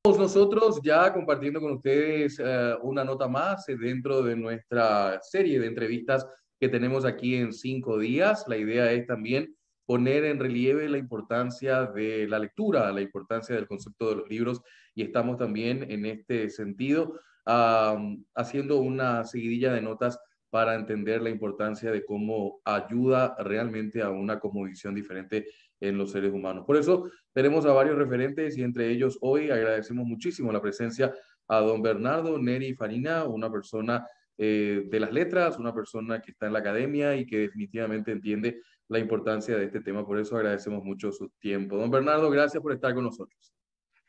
Nosotros ya compartiendo con ustedes una nota más dentro de nuestra serie de entrevistas que tenemos aquí en 5 días. La idea es también poner en relieve la importancia de la lectura, la importancia del concepto de los libros y estamos también en este sentido haciendo una seguidilla de notas para entender la importancia de cómo ayuda realmente a una cosmovisión diferente en los seres humanos. Por eso tenemos a varios referentes y entre ellos hoy agradecemos muchísimo la presencia a don Bernardo Neri Farina, una persona de las letras, una persona que está en la academia y que definitivamente entiende la importancia de este tema. Por eso agradecemos mucho su tiempo. Don Bernardo, gracias por estar con nosotros.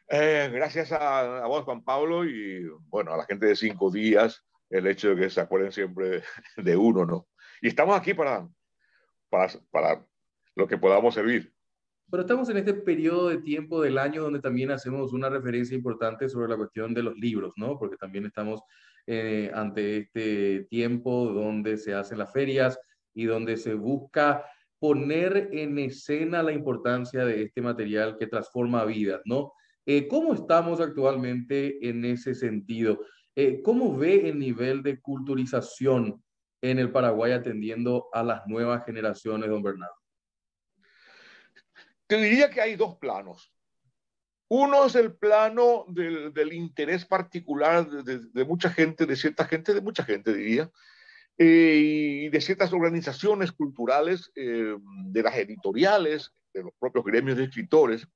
Gracias a vos, Juan Pablo, y bueno, a la gente de 5 días, el hecho de que se acuerden siempre de uno, ¿no? Y estamos aquí para lo que podamos servir. Pero estamos en este periodo de tiempo del año donde también hacemos una referencia importante sobre la cuestión de los libros, ¿no? Porque también estamos ante este tiempo donde se hacen las ferias y donde se busca poner en escena la importancia de este material que transforma vidas, ¿no? ¿Cómo estamos actualmente en ese sentido? ¿Cómo ve el nivel de culturización en el Paraguay atendiendo a las nuevas generaciones, don Bernardo? Te diría que hay dos planos. Uno es el plano del interés particular de mucha gente, de mucha gente diría, y de ciertas organizaciones culturales, de las editoriales, de los propios gremios de escritores,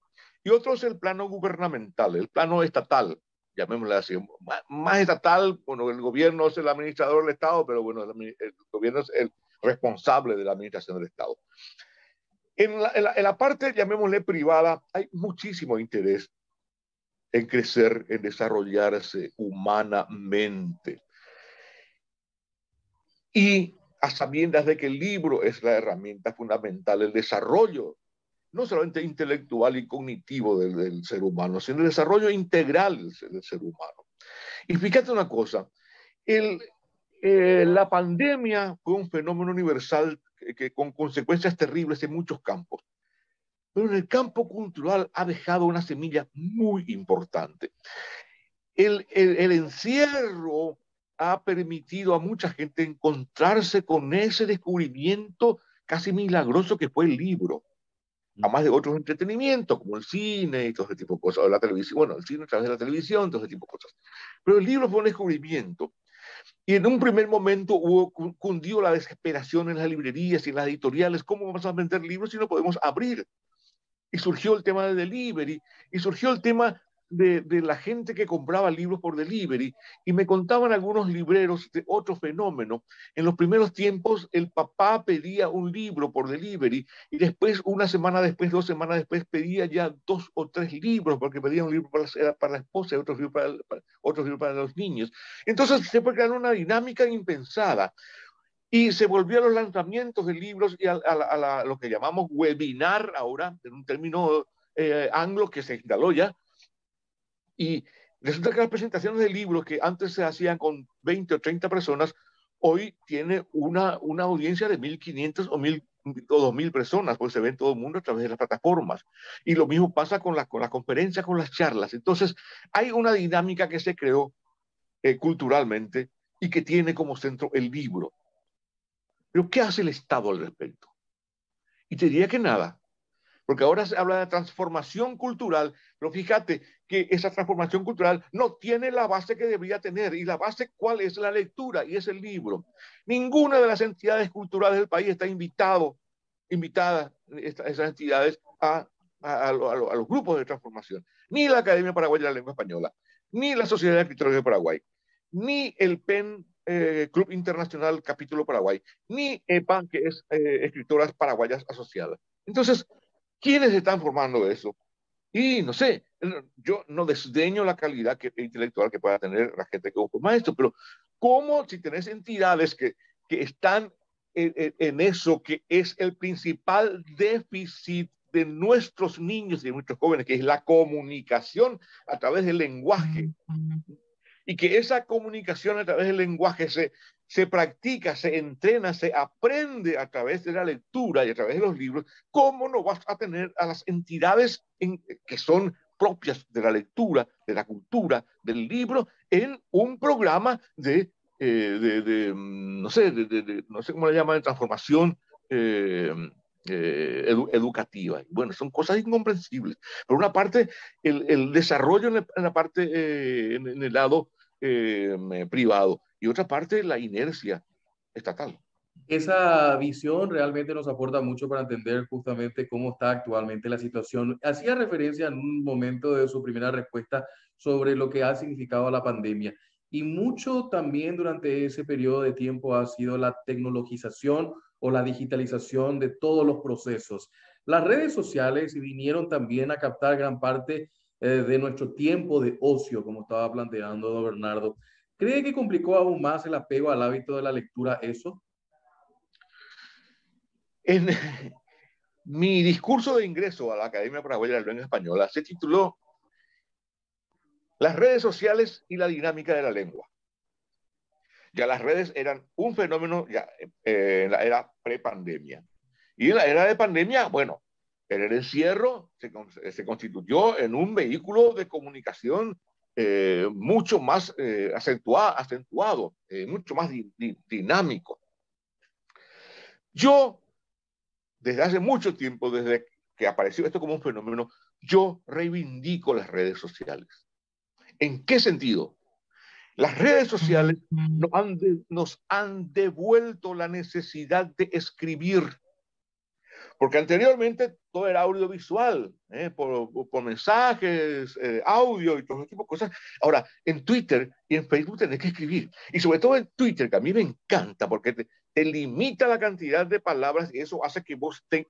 y otro es el plano gubernamental, el plano estatal, llamémosle así, más estatal. Bueno, el gobierno es el administrador del Estado, pero bueno, el gobierno es el responsable de la administración del Estado. En la parte, llamémosle privada, hay muchísimo interés en crecer, en desarrollarse humanamente. Y a sabiendas de que el libro es la herramienta fundamental del desarrollo, no solamente intelectual y cognitivo del ser humano, sino el desarrollo integral del ser humano. Y fíjate una cosa, el, la pandemia fue un fenómeno universal con consecuencias terribles en muchos campos, pero en el campo cultural ha dejado una semilla muy importante. El encierro ha permitido a mucha gente encontrarse con ese descubrimiento casi milagroso que fue el libro, además de otros entretenimientos como el cine y todo ese tipo de cosas, o la televisión, bueno, el cine a través de la televisión, todo ese tipo de cosas. Pero el libro fue un descubrimiento y en un primer momento cundió la desesperación en las librerías y en las editoriales. ¿Cómo vamos a vender libros si no podemos abrir? Y surgió el tema de delivery, y surgió el tema de la gente que compraba libros por delivery, y me contaban algunos libreros de otro fenómeno. En los primeros tiempos, el papá pedía un libro por delivery, y después, una semana después, 2 semanas después, pedía ya 2 o 3 libros, porque pedía un libro para la esposa y otro libro para los niños. Entonces se fue creando una dinámica impensada. Y se volvió a los lanzamientos de libros y a lo que llamamos webinar ahora, en un término anglo que se instaló ya. Y resulta que las presentaciones de libros que antes se hacían con 20 o 30 personas, hoy tiene una audiencia de 1.500 o 2.000 personas, porque se ve en todo el mundo a través de las plataformas. Y lo mismo pasa con la conferencia, con las charlas. Entonces, hay una dinámica que se creó culturalmente y que tiene como centro el libro. Pero ¿qué hace el Estado al respecto? Y te diría que nada, porque ahora se habla de transformación cultural, pero fíjate que esa transformación cultural no tiene la base que debería tener. ¿Y la base cuál es? La lectura, y es el libro. Ninguna de las entidades culturales del país está invitada, esas entidades, a los grupos de transformación. Ni la Academia Paraguaya de la Lengua Española, ni la Sociedad de Escritores de Paraguay, ni el PEN Club Internacional Capítulo Paraguay, ni EPAN, que es Escritoras Paraguayas Asociadas. Entonces, ¿quiénes están formando eso? Y no sé, yo no desdeño la calidad intelectual que pueda tener la gente que conforma esto, pero ¿cómo si tenés entidades que están en eso, que es el principal déficit de nuestros niños y de nuestros jóvenes, que es la comunicación a través del lenguaje? Y que esa comunicación a través del lenguaje se practica, se entrena, se aprende a través de la lectura y a través de los libros. ¿Cómo no vas a tener a las entidades que son propias de la lectura, de la cultura, del libro, en un programa no sé, no sé cómo le llaman, de transformación eh, educativa. Bueno, son cosas incomprensibles. Por una parte, el desarrollo en la parte, en el lado privado, y otra parte, la inercia estatal. Esa visión realmente nos aporta mucho para entender justamente cómo está actualmente la situación. Hacía referencia en un momento de su primera respuesta sobre lo que ha significado la pandemia. Y mucho también durante ese periodo de tiempo ha sido la tecnologización o la digitalización de todos los procesos. Las redes sociales vinieron también a captar gran parte de nuestro tiempo de ocio, como estaba planteando don Bernardo. ¿Cree que complicó aún más el apego al hábito de la lectura eso? En mi discurso de ingreso a la Academia Paraguaya de la Lengua Española se tituló Las redes sociales y la dinámica de la lengua. Ya las redes eran un fenómeno ya en la era prepandemia. Y en la era de pandemia, bueno, el encierro se constituyó en un vehículo de comunicación mucho más acentuado, mucho más dinámico. Yo, desde hace mucho tiempo, desde que apareció esto como un fenómeno, yo reivindico las redes sociales. ¿En qué sentido? Las redes sociales nos han devuelto la necesidad de escribir, porque anteriormente todo era audiovisual, por mensajes, audio y todo ese tipo de cosas. Ahora, en Twitter y en Facebook tenés que escribir, y sobre todo en Twitter, que a mí me encanta, porque te limita la cantidad de palabras y eso hace que vos te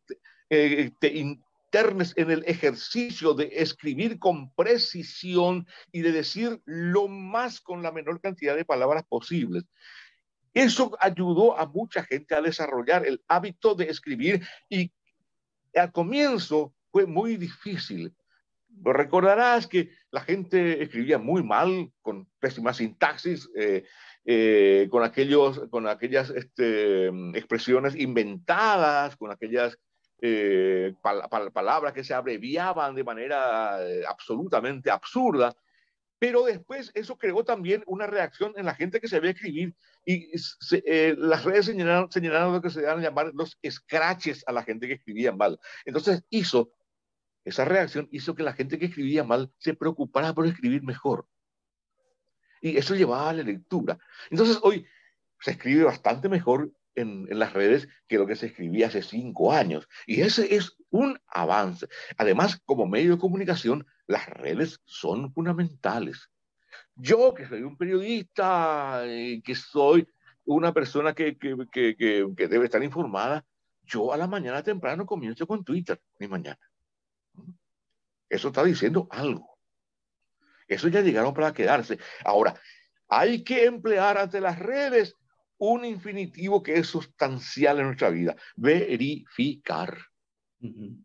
internes en el ejercicio de escribir con precisión y de decir lo más con la menor cantidad de palabras posibles. Eso ayudó a mucha gente a desarrollar el hábito de escribir y al comienzo fue muy difícil. Recordarás que la gente escribía muy mal, con pésima sintaxis, con aquellas expresiones inventadas, con aquellas palabras que se abreviaban de manera absolutamente absurda. Pero después eso creó también una reacción en la gente que sabía escribir y las redes se llenaron de lo que se dan a llamar los scratches a la gente que escribía mal. Entonces esa reacción hizo que la gente que escribía mal se preocupara por escribir mejor. Y eso llevaba a la lectura. Entonces hoy se escribe bastante mejor en las redes que lo que se escribía hace 5 años. Y ese es un avance. Además, como medio de comunicación, las redes son fundamentales. Yo, que soy un periodista, que soy una persona que debe estar informada, yo a la mañana temprano comienzo con Twitter, mi mañana. Eso está diciendo algo. Eso ya llegaron para quedarse. Ahora, hay que emplear ante las redes un infinitivo que es sustancial en nuestra vida. Verificar. Ujú.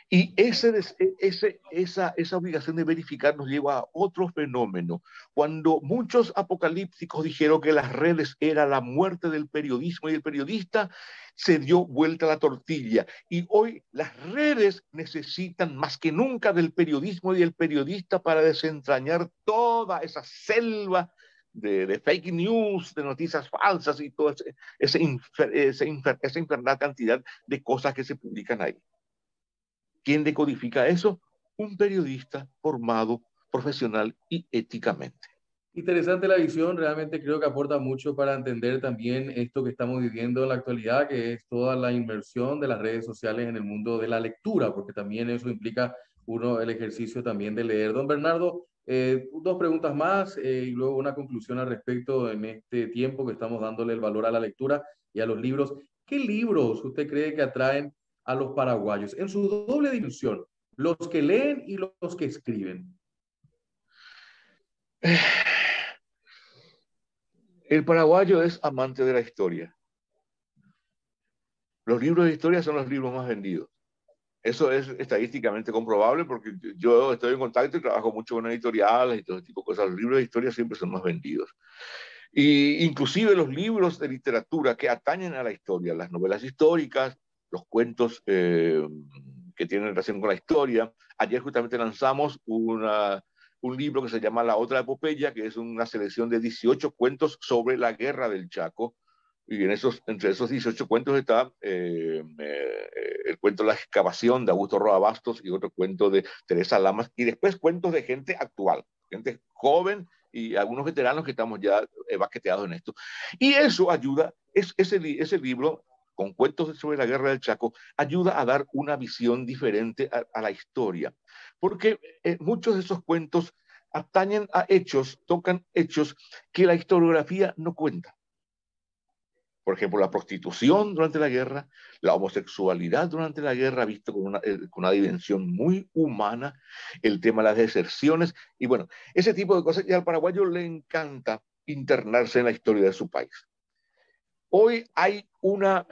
Y esa obligación de verificar nos lleva a otro fenómeno. Cuando muchos apocalípticos dijeron que las redes era la muerte del periodismo y el periodista, se dio vuelta la tortilla. Y hoy las redes necesitan más que nunca del periodismo y del periodista para desentrañar toda esa selva de fake news, de noticias falsas y toda esa infernal cantidad de cosas que se publican ahí. ¿Quién decodifica eso? Un periodista formado profesional y éticamente. Interesante la visión, realmente creo que aporta mucho para entender también esto que estamos viviendo en la actualidad, que es toda la inmersión de las redes sociales en el mundo de la lectura, porque también eso implica uno el ejercicio también de leer. Don Bernardo, dos preguntas más y luego una conclusión al respecto en este tiempo que estamos dándole el valor a la lectura y a los libros. ¿Qué libros usted cree que atraen a los paraguayos en su doble dimensión, los que leen y los que escriben? El paraguayo es amante de la historia. Los libros de historia son los libros más vendidos. Eso es estadísticamente comprobable porque yo estoy en contacto y trabajo mucho con editoriales y todo ese tipo de cosas. Los libros de historia siempre son más vendidos. Y inclusive los libros de literatura que atañen a la historia, las novelas históricas, los cuentos que tienen relación con la historia. Ayer justamente lanzamos un libro que se llama La Otra Epopeya, que es una selección de 18 cuentos sobre la guerra del Chaco. Y entre esos 18 cuentos está el cuento La Excavación de Augusto Roa Bastos y otro cuento de Teresa Lamas, y después cuentos de gente actual, gente joven y algunos veteranos que estamos ya baqueteados en esto. Y eso ayuda, ese libro con cuentos sobre la guerra del Chaco, ayuda a dar una visión diferente a la historia. Porque muchos de esos cuentos atañen a hechos, tocan hechos que la historiografía no cuenta. Por ejemplo, la prostitución durante la guerra, la homosexualidad durante la guerra, visto con una dimensión muy humana, el tema de las deserciones, y bueno, ese tipo de cosas. Y al paraguayo le encanta internarse en la historia de su país. Hoy hay una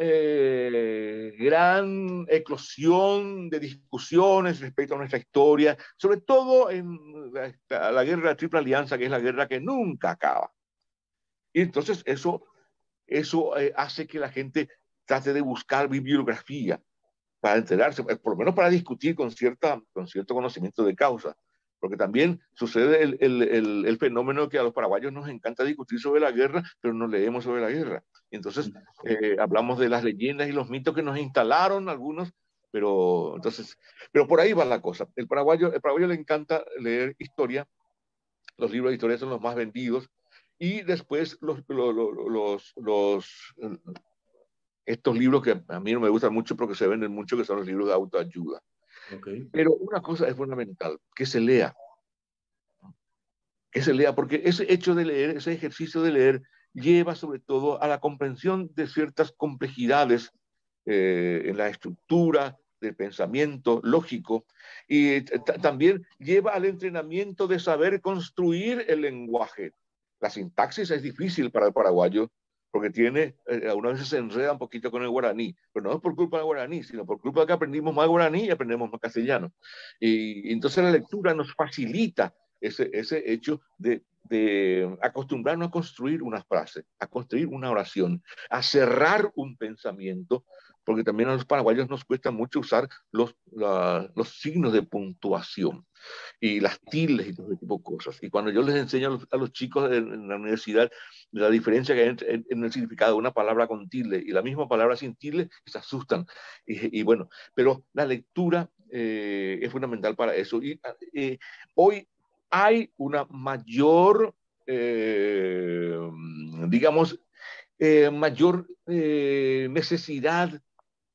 gran eclosión de discusiones respecto a nuestra historia, sobre todo en la guerra de la Triple Alianza, que es la guerra que nunca acaba. Y entonces eso hace que la gente trate de buscar bibliografía para enterarse, por lo menos para discutir con cierto conocimiento de causa. Porque también sucede el fenómeno que a los paraguayos nos encanta discutir sobre la guerra, pero no leemos sobre la guerra. Y entonces hablamos de las leyendas y los mitos que nos instalaron algunos, pero por ahí va la cosa. El paraguayo le encanta leer historia, los libros de historia son los más vendidos, y después estos libros que a mí no me gustan mucho porque se venden mucho, que son los libros de autoayuda. Okay. Pero una cosa es fundamental, que se lea, porque ese hecho de leer, ese ejercicio de leer, lleva sobre todo a la comprensión de ciertas complejidades en la estructura del pensamiento lógico, y también lleva al entrenamiento de saber construir el lenguaje. La sintaxis es difícil para el paraguayo porque algunas veces se enreda un poquito con el guaraní, pero no es por culpa del guaraní, sino por culpa de que aprendimos más guaraní y aprendemos más castellano. Y entonces la lectura nos facilita ese hecho de acostumbrarnos a construir una frase, a construir una oración, a cerrar un pensamiento, porque también a los paraguayos nos cuesta mucho usar los signos de puntuación y las tildes y todo ese tipo de cosas. Y cuando yo les enseño a los chicos en la universidad la diferencia que hay en el significado de una palabra con tilde y la misma palabra sin tilde, se asustan. Y bueno, pero la lectura es fundamental para eso. Y hoy hay una mayor, digamos, mayor necesidad,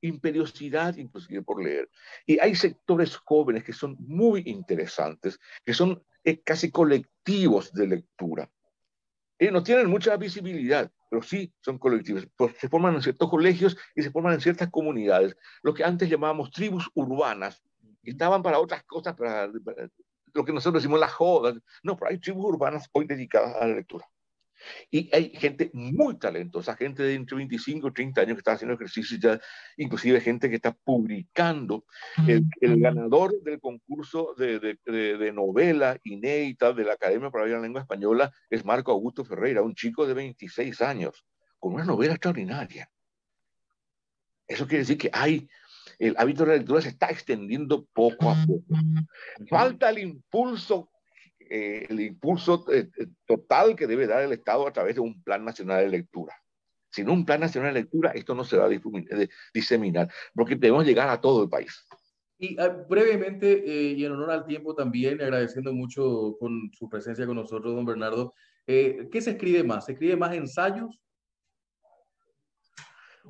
imperiosidad inclusive por leer. Y hay sectores jóvenes que son muy interesantes, que son casi colectivos de lectura. No tienen mucha visibilidad, pero sí son colectivos. Pues se forman en ciertos colegios y se forman en ciertas comunidades, lo que antes llamábamos tribus urbanas, que estaban para otras cosas, para lo que nosotros decimos las jodas. No, pero hay tribus urbanas hoy dedicadas a la lectura. Y hay gente muy talentosa, gente de entre 25 y 30 años que está haciendo ejercicios ya, inclusive gente que está publicando. El ganador del concurso de novela inédita de la Academia para la Lengua Española es Marco Augusto Ferreira, un chico de 26 años, con una novela extraordinaria. Eso quiere decir que el hábito de la lectura se está extendiendo poco a poco. Falta el impulso total que debe dar el Estado a través de un plan nacional de lectura. Sin un plan nacional de lectura, esto no se va a diseminar, porque debemos llegar a todo el país. Y brevemente, y en honor al tiempo también, agradeciendo mucho con su presencia con nosotros, don Bernardo, ¿qué se escribe más? ¿Se escribe más ensayos?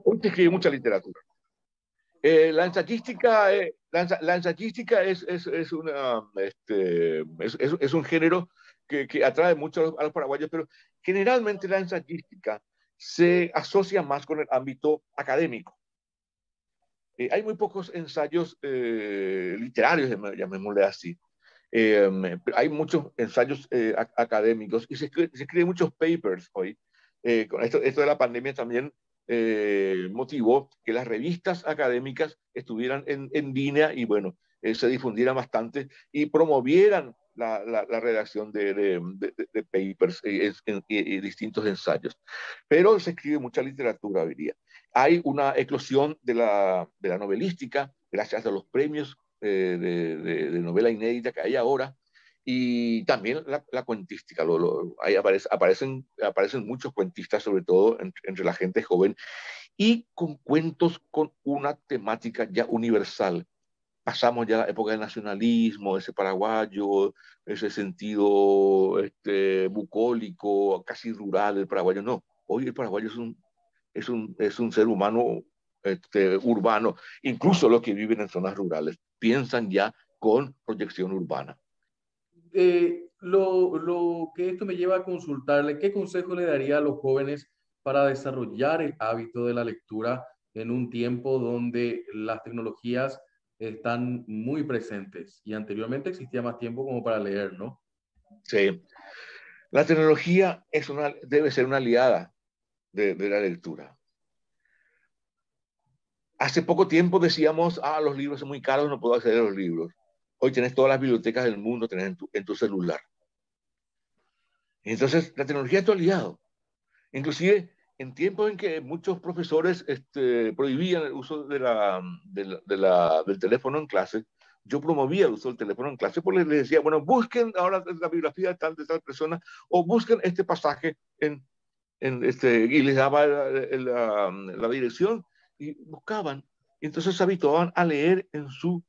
Hoy se escribe mucha literatura. La ensayística, la ensayística es un género que atrae mucho a los paraguayos, pero generalmente la ensayística se asocia más con el ámbito académico. Hay muy pocos ensayos literarios, llamémosle así. Hay muchos ensayos académicos y se escriben muchos papers hoy. Con esto de la pandemia también motivó que las revistas académicas estuvieran en línea y bueno, se difundieran bastante y promovieran la redacción de papers y distintos ensayos. Pero se escribe mucha literatura hoy día. Hay una eclosión de la novelística, gracias a los premios de novela inédita que hay ahora, y también la cuentística. Ahí aparecen muchos cuentistas, sobre todo entre la gente joven, y con cuentos con una temática ya universal. Pasamos ya la época del nacionalismo, ese paraguayo, ese sentido bucólico, casi rural del paraguayo. No, hoy el paraguayo es un ser humano urbano. Incluso los que viven en zonas rurales piensan ya con proyección urbana. Lo que esto me lleva a consultarle, ¿qué consejo le daría a los jóvenes para desarrollar el hábito de la lectura en un tiempo donde las tecnologías están muy presentes y anteriormente existía más tiempo como para leer, ¿no? Sí. La tecnología debe ser una aliada de la lectura. Hace poco tiempo decíamos, los libros son muy caros, no puedo acceder a los libros. Hoy tenés todas las bibliotecas del mundo, tenés en tu celular. Entonces, la tecnología es tu aliado. Inclusive, en tiempos en que muchos profesores prohibían el uso del teléfono en clase, yo promovía el uso del teléfono en clase porque les decía, bueno, busquen ahora la biografía de tal persona o busquen este pasaje y les daba la dirección y buscaban. Y entonces se habituaban a leer en su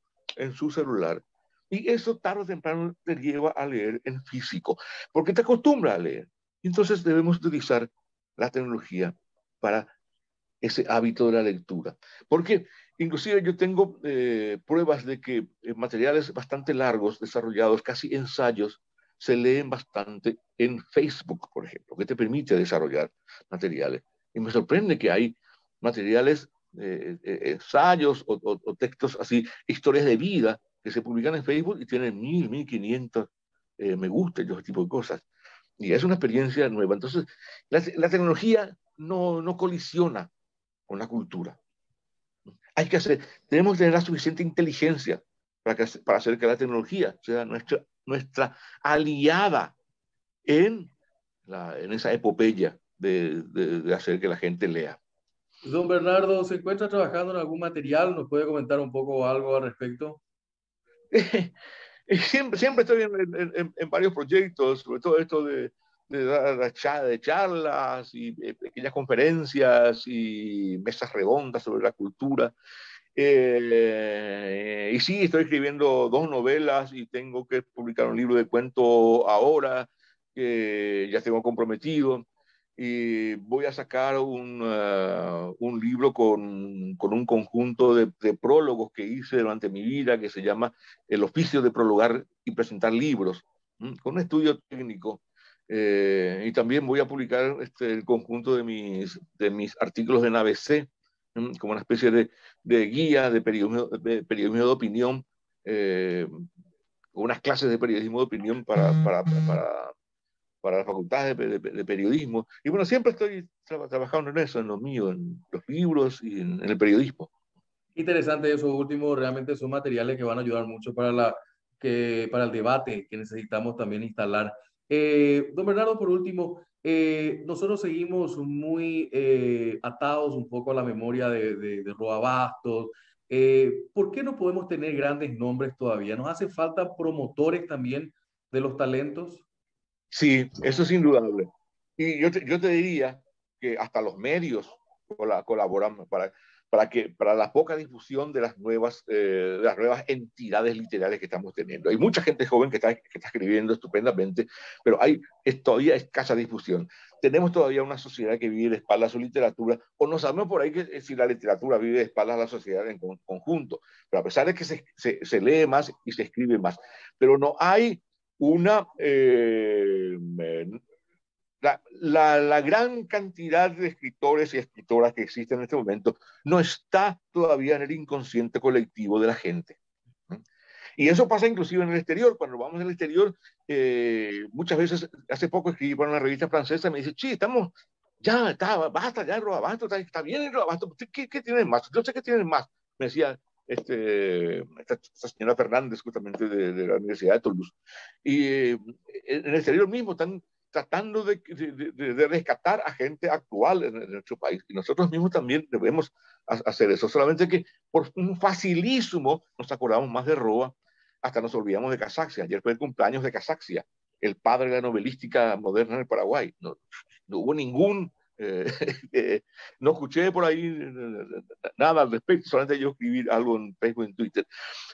celular. Y eso tarde o temprano te lleva a leer en físico, porque te acostumbra a leer. Y entonces debemos utilizar la tecnología para ese hábito de la lectura. Porque inclusive yo tengo pruebas de que materiales bastante largos, desarrollados, casi ensayos, se leen bastante en Facebook, por ejemplo, que te permite desarrollar materiales. Y me sorprende que hay materiales, ensayos o textos así, historias de vida, que se publican en Facebook y tienen 1.000, 1.500 me gusta y ese tipo de cosas. Y es una experiencia nueva. Entonces, la tecnología no colisiona con la cultura. Tenemos que tener la suficiente inteligencia para hacer que la tecnología sea nuestra aliada en, en esa epopeya de hacer que la gente lea. Don Bernardo, ¿se encuentra trabajando en algún material? ¿Nos puede comentar un poco algo al respecto? Siempre estoy en varios proyectos, sobre todo esto de dar de charlas y pequeñas conferencias y mesas redondas sobre la cultura. Y sí, estoy escribiendo 2 novelas y tengo que publicar un libro de cuento ahora, que ya tengo comprometido. Y voy a sacar un libro con un conjunto de prólogos que hice durante mi vida, que se llama El oficio de prologar y presentar libros, con un estudio técnico. Y también voy a publicar el conjunto de mis artículos en ABC, como una especie de guía de periodismo de opinión, unas clases de periodismo de opinión para las facultades de periodismo. Y bueno, siempre estoy trabajando en eso, en lo mío, en los libros y en el periodismo. Interesante eso último, realmente son materiales que van a ayudar mucho para el debate que necesitamos también instalar. Don Bernardo, por último, nosotros seguimos muy atados un poco a la memoria de Roa Bastos. ¿Por qué no podemos tener grandes nombres todavía? ¿Nos hace falta promotores también de los talentos? Sí, eso es indudable. Y yo te diría que hasta los medios colaboran para la poca difusión de las nuevas entidades literarias que estamos teniendo. Hay mucha gente joven que está escribiendo estupendamente, pero todavía escasa difusión. Tenemos todavía una sociedad que vive de espaldas a su literatura, o no sabemos por ahí que si la literatura vive de espaldas a la sociedad en conjunto, pero a pesar de que se lee más y se escribe más, pero no hay una la gran cantidad de escritores y escritoras que existen en este momento no está todavía en el inconsciente colectivo de la gente. Y eso pasa inclusive en el exterior. Cuando vamos al exterior, muchas veces, hace poco escribí para una revista francesa, me dice, sí, basta, ya, Robabasto, está bien el Robabasto, ¿qué tienen más? Yo sé que tienen más, me decía esta señora Fernández, justamente de la Universidad de Toulouse. Y en el exterior mismo están tratando de rescatar a gente actual en nuestro país. Y nosotros mismos también debemos hacer eso. Solamente que por un facilísimo nos acordamos más de Roa, hasta nos olvidamos de Casaxia. Ayer fue el cumpleaños de Casaxia, el padre de la novelística moderna en el Paraguay. No hubo ningún... no escuché por ahí nada al respecto, solamente yo escribí algo en Facebook, en Twitter.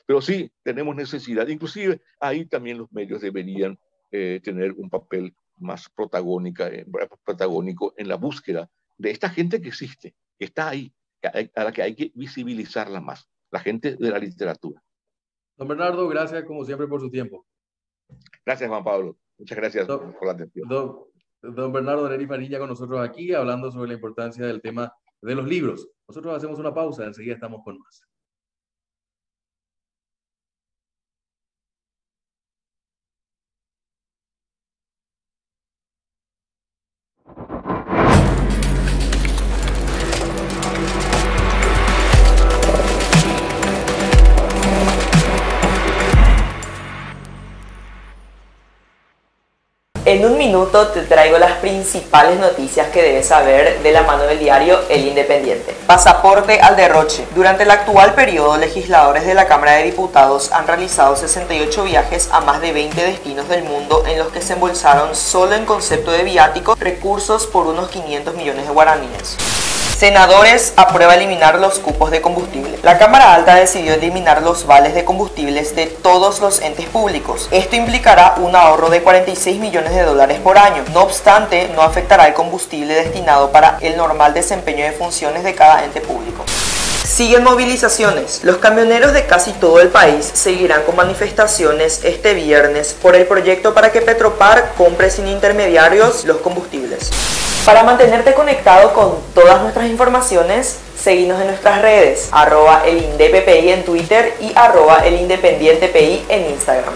Pero sí, tenemos necesidad. Inclusive ahí también los medios deberían tener un papel más protagónico en la búsqueda de esta gente que existe, que está ahí, a la que hay que visibilizarla más, la gente de la literatura. Don Bernardo, gracias como siempre por su tiempo. Gracias, Juan Pablo. Muchas gracias por la atención. Don Bernardo Neri Mariña con nosotros aquí, hablando sobre la importancia del tema de los libros. Nosotros hacemos una pausa, enseguida estamos con más. En un minuto te traigo las principales noticias que debes saber de la mano del diario El Independiente. Pasaporte al derroche. Durante el actual periodo, legisladores de la Cámara de Diputados han realizado 68 viajes a más de 20 destinos del mundo en los que se embolsaron solo en concepto de viático recursos por unos 500 millones de guaraníes. Senadores aprueba eliminar los cupos de combustible. La Cámara Alta decidió eliminar los vales de combustibles de todos los entes públicos. Esto implicará un ahorro de 46 millones de dólares por año. No obstante, no afectará el combustible destinado para el normal desempeño de funciones de cada ente público. Siguen movilizaciones. Los camioneros de casi todo el país seguirán con manifestaciones este viernes por el proyecto para que Petropar compre sin intermediarios los combustibles. Para mantenerte conectado con todas nuestras informaciones, seguinos en nuestras redes, @elindeppi en Twitter y @elindependientepi en Instagram.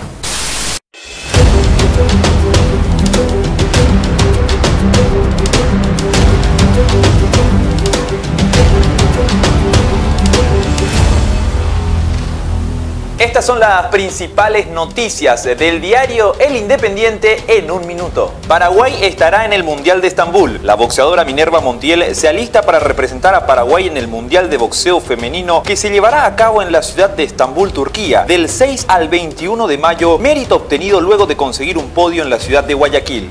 Estas son las principales noticias del diario El Independiente en un minuto. Paraguay estará en el Mundial de Estambul. La boxeadora Minerva Montiel se alista para representar a Paraguay en el Mundial de Boxeo Femenino que se llevará a cabo en la ciudad de Estambul, Turquía, del 6 al 21 de mayo, mérito obtenido luego de conseguir un podio en la ciudad de Guayaquil.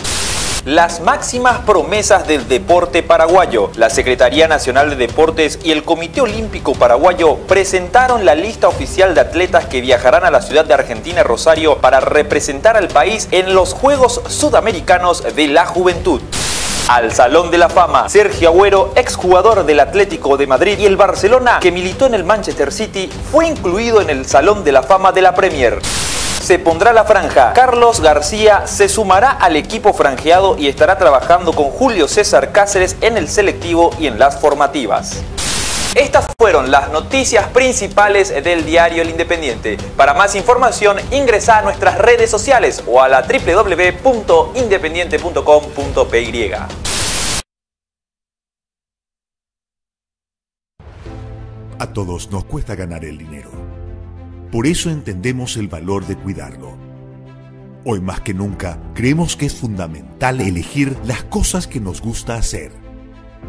Las máximas promesas del deporte paraguayo. La Secretaría Nacional de Deportes y el Comité Olímpico Paraguayo presentaron la lista oficial de atletas que viajarán a la ciudad de Argentina, Rosario, para representar al país en los Juegos Sudamericanos de la Juventud. Al Salón de la Fama, Sergio Agüero, exjugador del Atlético de Madrid y el Barcelona, que militó en el Manchester City, fue incluido en el Salón de la Fama de la Premier. Se pondrá la franja. Carlos García se sumará al equipo franjeado y estará trabajando con Julio César Cáceres en el selectivo y en las formativas. Estas fueron las noticias principales del diario El Independiente. Para más información ingresa a nuestras redes sociales o a la www.independiente.com.py. A todos nos cuesta ganar el dinero. Por eso entendemos el valor de cuidarlo. Hoy más que nunca, creemos que es fundamental elegir las cosas que nos gusta hacer.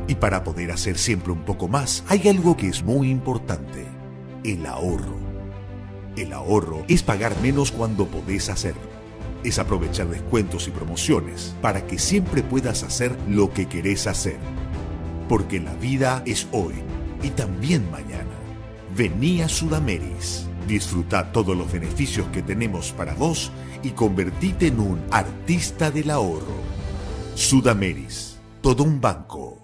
Y para poder hacer siempre un poco más, hay algo que es muy importante: el ahorro. El ahorro es pagar menos cuando podés hacerlo. Es aprovechar descuentos y promociones para que siempre puedas hacer lo que querés hacer. Porque la vida es hoy y también mañana. Vení a Sudameris. Disfruta todos los beneficios que tenemos para vos y convertite en un artista del ahorro. Sudameris, todo un banco.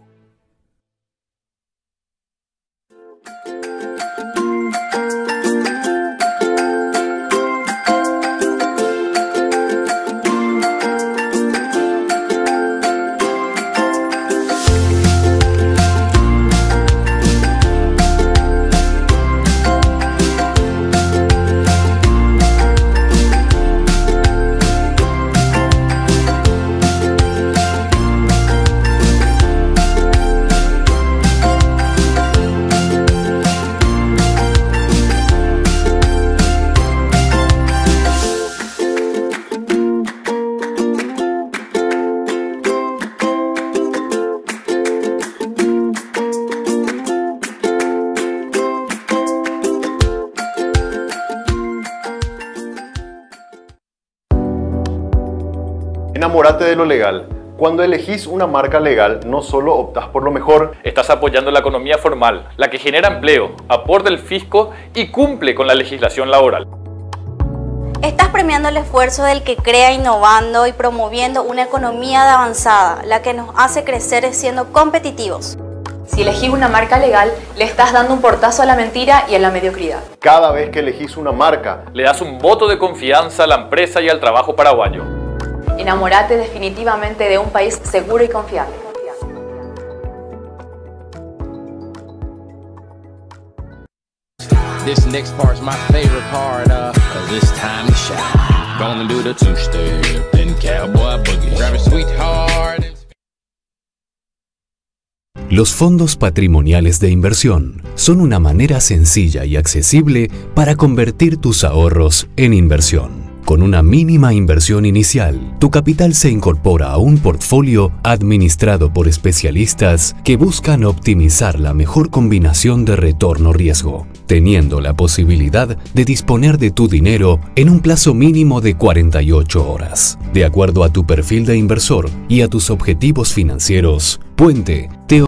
Enamórate de lo legal. Cuando elegís una marca legal, no solo optás por lo mejor, estás apoyando la economía formal, la que genera empleo, aporta el fisco y cumple con la legislación laboral. Estás premiando el esfuerzo del que crea innovando y promoviendo una economía de avanzada, la que nos hace crecer siendo competitivos. Si elegís una marca legal, le estás dando un portazo a la mentira y a la mediocridad. Cada vez que elegís una marca, le das un voto de confianza a la empresa y al trabajo paraguayo. Enamórate definitivamente de un país seguro y confiable. This next part's my favorite part, 'cause it's time to shine. Gonna do the two-step, then cowboy boogie. Grab a sweetheart. Los fondos patrimoniales de inversión son una manera sencilla y accesible para convertir tus ahorros en inversión. Con una mínima inversión inicial, tu capital se incorpora a un portfolio administrado por especialistas que buscan optimizar la mejor combinación de retorno-riesgo, teniendo la posibilidad de disponer de tu dinero en un plazo mínimo de 48 horas. De acuerdo a tu perfil de inversor y a tus objetivos financieros, Puente te